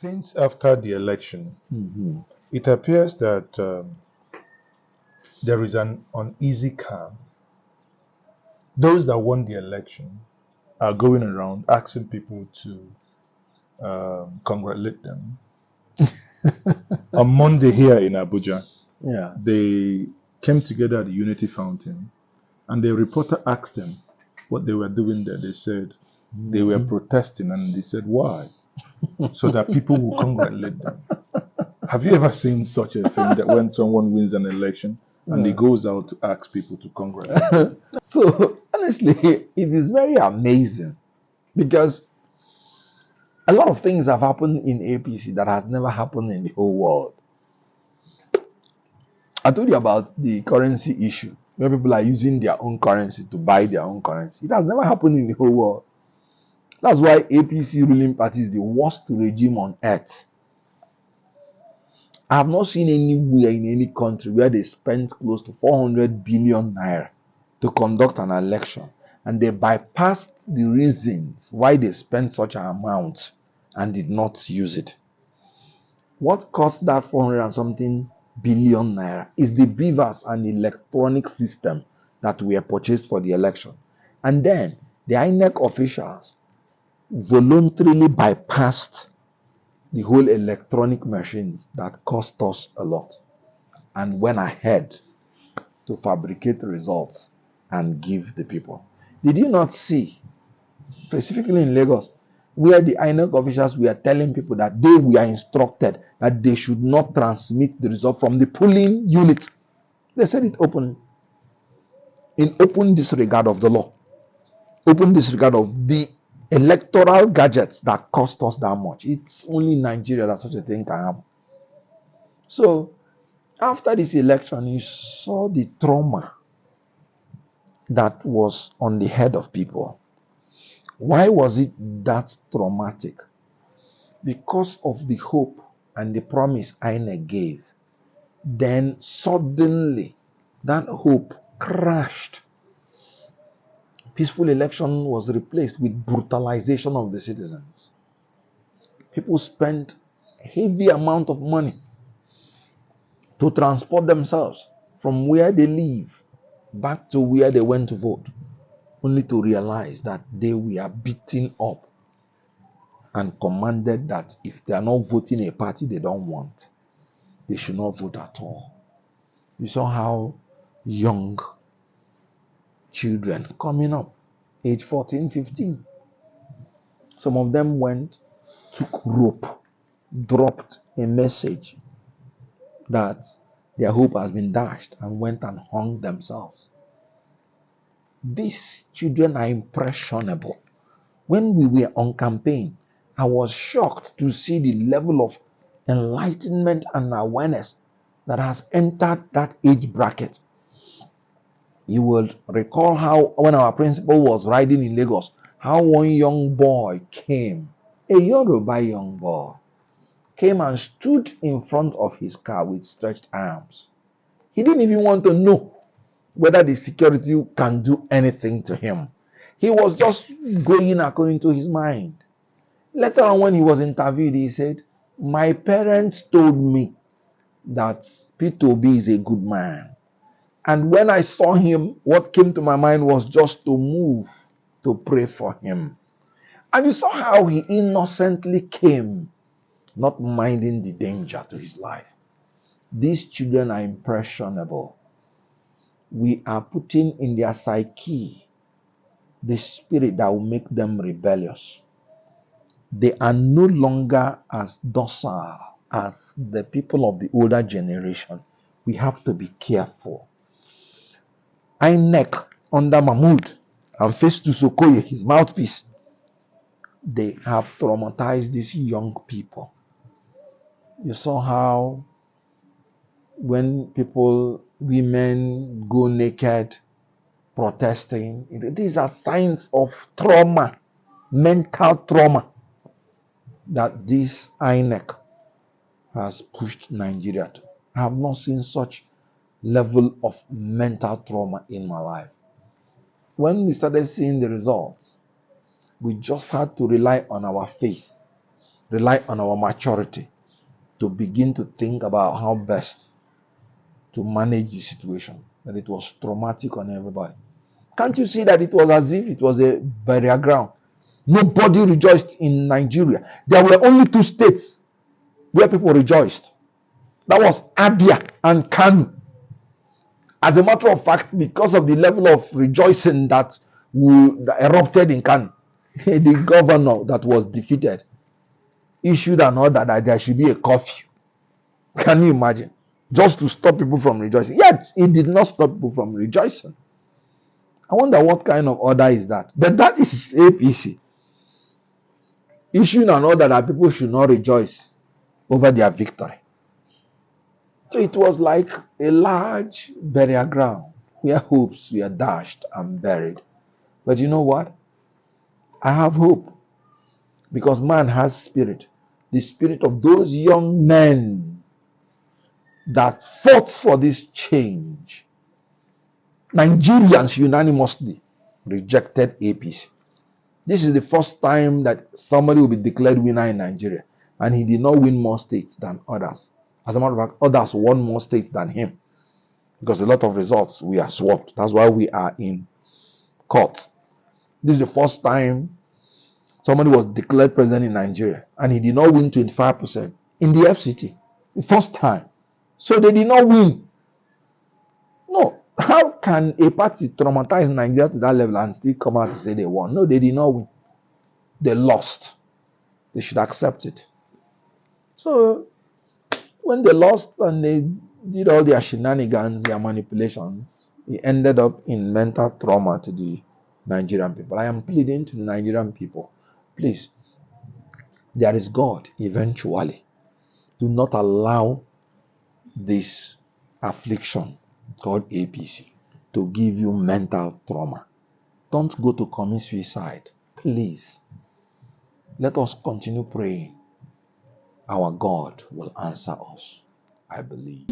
Since after the election, it appears that there is an uneasy calm. Those that won the election are going around asking people to congratulate them. On Monday here in Abuja, Yeah. they came together at the Unity Fountain, and the reporter asked them what they were doing there. They said they were protesting, and they said why? So that people will congratulate them. Have you ever seen such a thing that when someone wins an election and he goes out to ask people to congratulate them? So honestly, it is very amazing because a lot of things have happened in APC that has never happened in the whole world. I told you about the currency issue, where people are using their own currency to buy their own currency. It has never happened in the whole world. That's why APC ruling party is the worst regime on earth. I have not seen anywhere in any country where they spent close to 400 billion naira to conduct an election, and they bypassed the reasons why they spent such an amount and did not use it. What cost that 400 and something billion naira is the beavers and electronic system that were purchased for the election. And then the INEC officials voluntarily bypassed the whole electronic machines that cost us a lot and went ahead to fabricate results and give the people. Did you not see, specifically in Lagos, where the INEC officials were telling people that they were instructed that they should not transmit the result from the polling unit? They said it openly, in open disregard of the law, open disregard of the electoral gadgets that cost us that much. It's only in Nigeria that such a thing can happen. So after this election, you saw the trauma that was on the head of people. Why was it that traumatic? Because of the hope and the promise INEC gave. Then suddenly that hope crashed. Peaceful election was replaced with brutalization of the citizens. People spent a heavy amount of money to transport themselves from where they live back to where they went to vote, only to realize that they were beaten up and commanded that if they are not voting a party they don't want, they should not vote at all. You saw how young children coming up, age 14, 15, some of them went, took rope, dropped a message that their hope has been dashed, and went and hung themselves. These children are impressionable. When we were on campaign, I was shocked to see the level of enlightenment and awareness that has entered that age bracket. You will recall how when our principal was riding in Lagos, how one young boy came, a Yoruba young boy, came and stood in front of his car with stretched arms. He didn't even want to know whether the security can do anything to him. He was just going according to his mind. Later on, when he was interviewed, he said, "My parents told me that Peter Obi is a good man. And when I saw him, what came to my mind was just to move to pray for him." And you saw how he innocently came, not minding the danger to his life. These children are impressionable. We are putting in their psyche the spirit that will make them rebellious. They are no longer as docile as the people of the older generation. We have to be careful. INEC under Mahmoud and Festus Okoye, his mouthpiece, they have traumatized these young people. You saw how when people, women go naked protesting, these are signs of trauma, mental trauma that this INEC has pushed Nigeria to. I have not seen such level of mental trauma in my life. When we started seeing the results, we just had to rely on our faith rely on our maturity to begin to think about how best to manage the situation. That it was traumatic on everybody. Can't you see that it was as if it was a burial ground? Nobody rejoiced in Nigeria. There were only two states where people rejoiced. That was Abia and Kanu. As a matter of fact, because of the level of rejoicing that erupted in Kanu, the governor that was defeated issued an order that there should be a curfew. Can you imagine? Just to stop people from rejoicing. Yet, it did not stop people from rejoicing. I wonder what kind of order is that. But that is APC. Issuing an order that people should not rejoice over their victory. So it was like a large burial ground where hopes were dashed and buried. But you know what? I have hope because man has spirit. The spirit of those young men that fought for this change. Nigerians unanimously rejected APC. This is the first time that somebody will be declared winner in Nigeria, and he did not win more states than others. As a matter of fact, others won more states than him because a lot of results we are swapped. That's why we are in court. This is the first time somebody was declared president in Nigeria, and he did not win 25% in the FCT. The first time. So they did not win. No. How can a party traumatize Nigeria to that level and still come out to say they won? No, they did not win. They lost. They should accept it. So when they lost and they did all their shenanigans, their manipulations, it ended up in mental trauma to the Nigerian people. I am pleading to the Nigerian people, please, there is God eventually. Do not allow this affliction called APC to give you mental trauma. Don't go to commit suicide. Please. Let us continue praying. Our God will answer us, I believe.